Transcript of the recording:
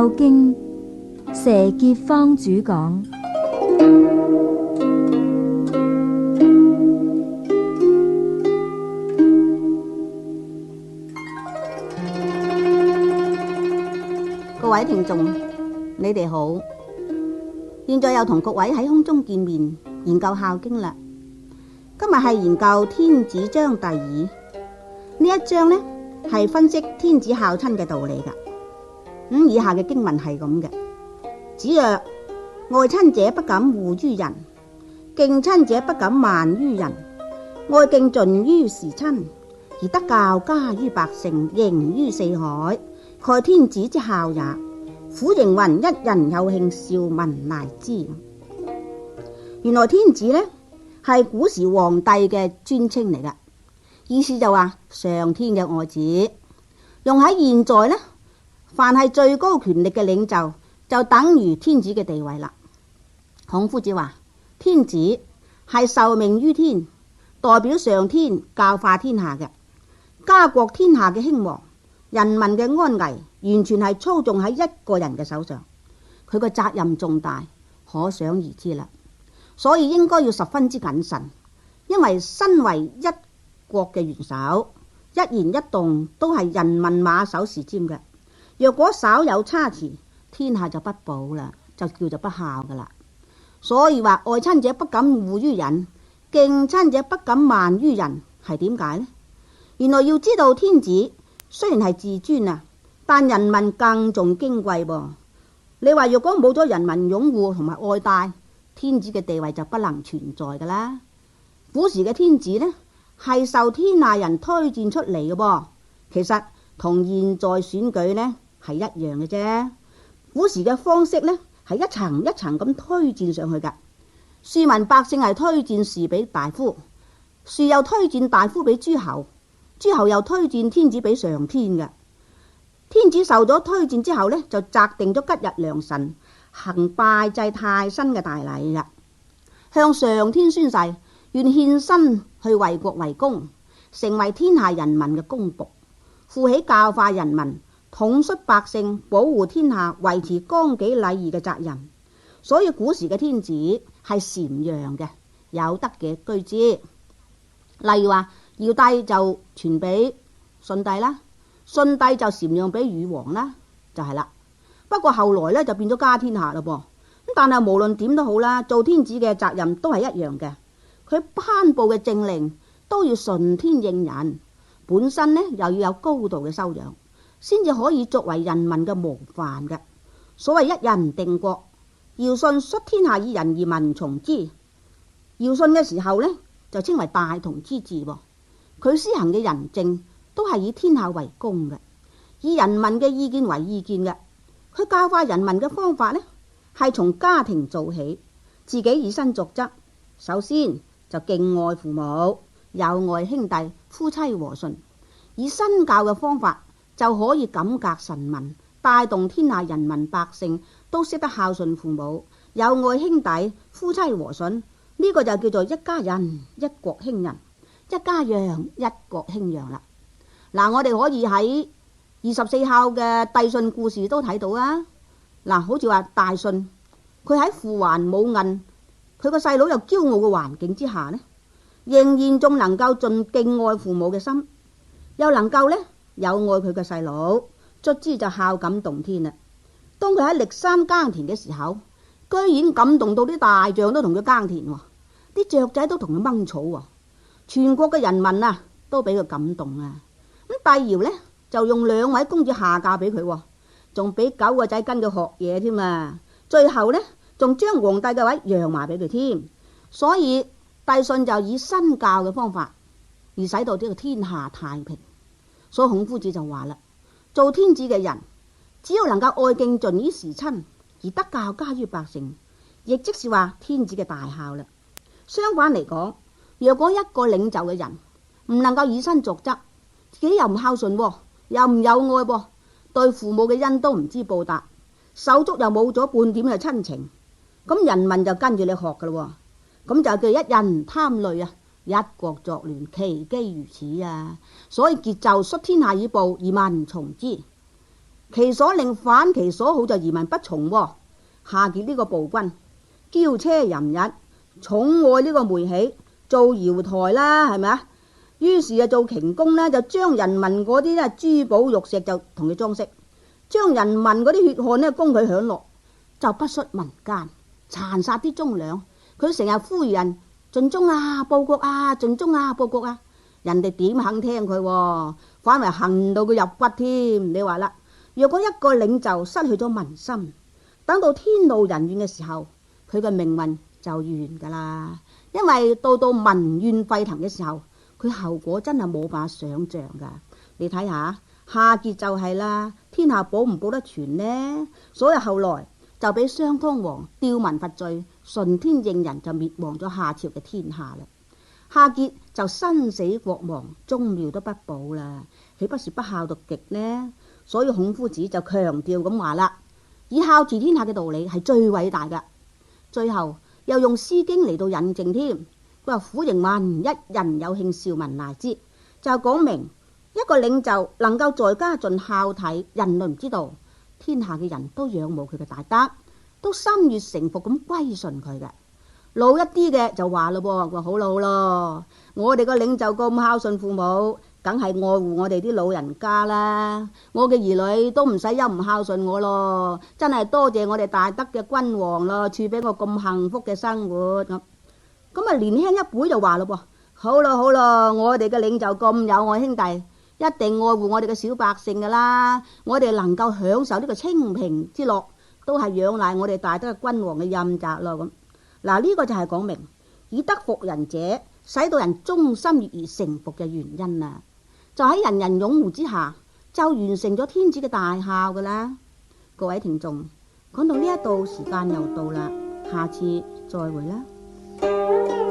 孝經》，佘潔芳主講。各位聽眾，你哋好，現在又同各位喺空中見面，研究孝經啦。今日係研究天子章第二，呢一章呢係分析天子孝親嘅道理噶。以下嘅經文係咁嘅：子曰：愛親者不敢惡於人，敬親者不敢慢於人。愛敬盡於時親，而德教加於百姓，形於四海，蓋天子之孝也。虎形云：一人有慶，兆民乃之。原來天子呢係古時皇帝嘅尊稱嚟噶，意思就話上天嘅愛子。用喺現在呢，凡係最高權力嘅領袖，就等於天子嘅地位啦。孔夫子話：天子係受命於天，代表上天教化天下嘅，家國天下嘅興亡，人民嘅安危，完全係操縱喺一個人嘅手上。佢個責任重大，可想而知啦。所以應該要十分之謹慎，因為身為一國嘅元首，一言一動都係人民馬首是瞻嘅。若果稍有差池，天下就不保啦，就叫做不孝噶啦。所以話愛親者不敢惡於人，敬親者不敢慢於人，係點解呢？原來要知道天子雖然係自尊啊，但人民更重矜貴噃。你話若果冇咗人民擁護同埋愛戴，天子嘅地位就不能存在噶啦。古時嘅天子呢，係受天下人推薦出嚟嘅噃，其實同現在選舉呢係一樣嘅啫。古時嘅方式呢係一層一層咁推薦上去噶，庶民百姓係推薦士俾大夫，庶又推薦大夫俾諸侯，諸侯又推薦天子俾上天嘅。天子受咗推薦之後呢，就擇定咗吉日良辰，行拜祭太申嘅大禮啦，向上天宣誓，願獻身去為國為公，成為天下人民嘅公僕，負起教化人民、統率百姓、保護天下、維持綱紀禮儀嘅責任。所以古時嘅天子係禪讓嘅，有德嘅居之。例如話堯帝就傳俾舜帝啦，舜帝就禪讓俾禹王啦，就係啦。不過後來咧就變咗家天下啦噃。但係無論點都好啦，做天子嘅責任都係一樣嘅。佢頒布嘅政令都要順天應人，本身呢又要有高度嘅修養，先至可以作為人民嘅模範嘅。所謂一人定國，堯舜率天下以仁而民從之。堯舜嘅時候呢，就稱為大同之治喎。佢施行嘅仁政都係以天下為公嘅，以人民嘅意見為意見嘅。佢教化人民嘅方法呢，係從家庭做起，自己以身作則。首先就敬愛父母，友愛兄弟，夫妻和順。以身教嘅方法就可以感革臣民，帶動天下人民百姓都識得孝順父母，友愛兄弟，夫妻和順。呢個就叫做一家人一國興仁，一家養一國興揚啦。嗱，我哋可以喺24孝嘅帝舜故事都睇到啊。嗱，好似話大舜，佢喺父還母銀，佢個細佬又驕傲嘅環境之下呢，仍然仲能夠盡敬愛父母嘅心，又能夠呢有愛佢嘅細佬，卒之就孝感動天啦。當佢喺歷山耕田嘅時候，居然感動到啲大象都同佢耕田喎，啲雀仔都同佢掹草喎，全國嘅人民啊都俾佢感動啊。咁帝堯呢就用2位公主下嫁俾佢，仲俾9個仔跟佢學嘢添啊。最後呢仲將皇帝嘅位讓埋俾佢添。所以帝舜就以身教嘅方法而使到呢個天下太平。所以孔夫子就話啦，做天子嘅人只要能夠愛敬盡於時親，而德教加於百姓，亦即是話天子嘅大孝啦。相反嚟講，若果一個領袖嘅人唔能夠以身作則，自己又唔孝順，又唔友愛，對父母嘅恩都唔知報答，手足又冇咗半點嘅親情，咁人民就跟住你學噶啦。咁就叫一人貪累啊，一國作亂，其機如此啊。所以桀紂率天下以暴，而民從之。其所令反其所好，就移民不從喎。夏桀呢個暴君驕奢淫逸，寵愛呢個媒喜，做瑤台啦，係咪啊？於是做瓊宮呢，就將人民嗰啲珠寶玉石就同佢裝飾，將人民嗰啲血汗呢供佢享樂，就不恤民間，殘殺啲忠良。佢成日呼籲人盡忠啊報國啊，盡忠啊報國啊，人哋點肯聽佢喎？反為恨到佢入骨添。你話啦，若果一個領袖失去咗民心，等到天怒人怨嘅時候，佢嘅命運就完噶啦。因為到民怨沸騰嘅時候，佢後果真係冇辦法想象噶。你睇下夏桀就係啦，天下保唔保得全呢？所以後來就俾商湯王吊民罰罪，順天應人就滅亡咗夏朝嘅天下啦。夏桀就生死國亡，宗廟都不保啦，豈不是不孝到極呢？所以孔夫子就強調咁話啦，以孝治天下嘅道理係最偉大噶。最後又用《詩經》嚟到引證添，佢話虎迎民，一人有慶，兆民賴之，就講明一個領袖能夠在家盡孝悌，人倫之道，天下嘅人都仰慕佢嘅大德，都心悅誠服咁歸順佢嘅。老一啲嘅就話咯噃，話好咯好咯，我哋個領袖咁孝順父母，梗係愛護我哋啲老人家啦。我嘅兒女都唔使憂唔孝順我咯，真係多謝我哋大德嘅君王咯，賜俾我咁幸福嘅生活咁。年輕一輩就話咯噃，好咯好咯，我哋嘅領袖咁有愛兄弟，一定愛護我哋嘅小百姓噶啦。我哋能夠享受呢個清平之樂，都係仰賴我哋大德嘅君王嘅任責咯咁。嗱，呢個就係講明以德服人者，使到人忠心悅而誠服嘅原因啊！就喺人人擁護之下，就完成咗天子嘅大孝噶啦。各位聽眾，講到呢一度，時間又到啦，下次再會啦。